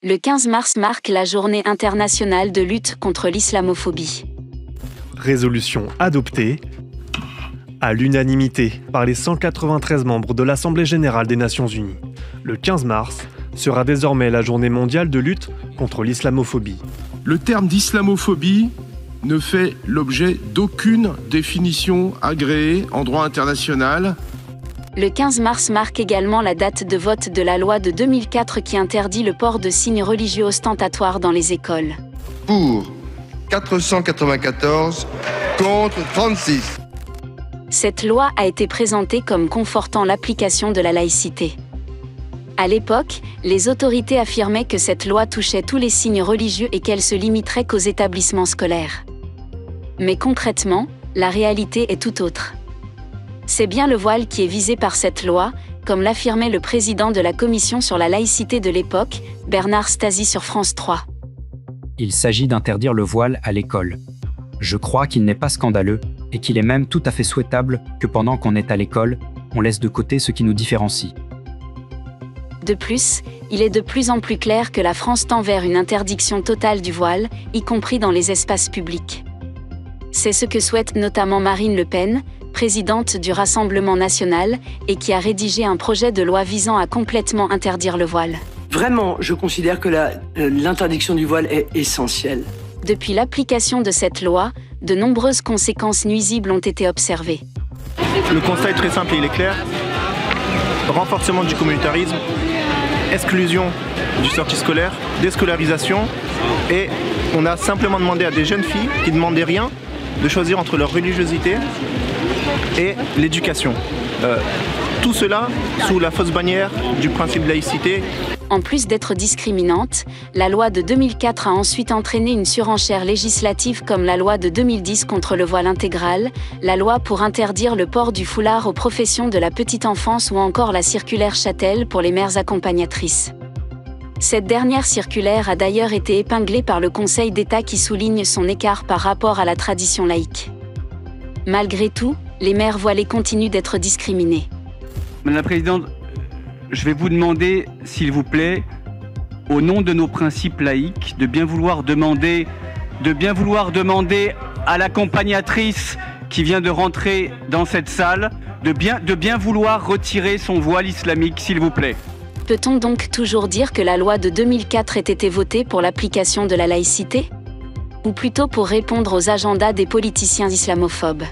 Le 15 mars marque la Journée internationale de lutte contre l'islamophobie. Résolution adoptée à l'unanimité par les 193 membres de l'Assemblée générale des Nations unies. Le 15 mars sera désormais la journée mondiale de lutte contre l'islamophobie. Le terme d'islamophobie ne fait l'objet d'aucune définition agréée en droit international. Le 15 mars marque également la date de vote de la loi de 2004 qui interdit le port de signes religieux ostentatoires dans les écoles. Pour 494, contre 36. Cette loi a été présentée comme confortant l'application de la laïcité. À l'époque, les autorités affirmaient que cette loi touchait tous les signes religieux et qu'elle se limiterait qu'aux établissements scolaires. Mais concrètement, la réalité est tout autre. C'est bien le voile qui est visé par cette loi, comme l'affirmait le président de la commission sur la laïcité de l'époque, Bernard Stasi sur France 3. Il s'agit d'interdire le voile à l'école. Je crois qu'il n'est pas scandaleux et qu'il est même tout à fait souhaitable que pendant qu'on est à l'école, on laisse de côté ce qui nous différencie. De plus, il est de plus en plus clair que la France tend vers une interdiction totale du voile, y compris dans les espaces publics. C'est ce que souhaite notamment Marine Le Pen, présidente du Rassemblement national, et qui a rédigé un projet de loi visant à complètement interdire le voile. Vraiment, je considère que l'interdiction du voile est essentielle. Depuis l'application de cette loi, de nombreuses conséquences nuisibles ont été observées. Le constat est très simple et il est clair. Renforcement du communautarisme, exclusion du sortie scolaire, déscolarisation, et on a simplement demandé à des jeunes filles qui ne demandaient rien de choisir entre leur religiosité et l'éducation. Tout cela sous la fausse bannière du principe de laïcité. En plus d'être discriminante, la loi de 2004 a ensuite entraîné une surenchère législative comme la loi de 2010 contre le voile intégral, la loi pour interdire le port du foulard aux professions de la petite enfance ou encore la circulaire Chatel pour les mères accompagnatrices. Cette dernière circulaire a d'ailleurs été épinglée par le Conseil d'État qui souligne son écart par rapport à la tradition laïque. Malgré tout, les mères voilées continuent d'être discriminées. Madame la Présidente, je vais vous demander, s'il vous plaît, au nom de nos principes laïques, de bien vouloir demander à l'accompagnatrice qui vient de rentrer dans cette salle, de bien vouloir retirer son voile islamique, s'il vous plaît. Peut-on donc toujours dire que la loi de 2004 ait été votée pour l'application de la laïcité ? Ou plutôt pour répondre aux agendas des politiciens islamophobes ?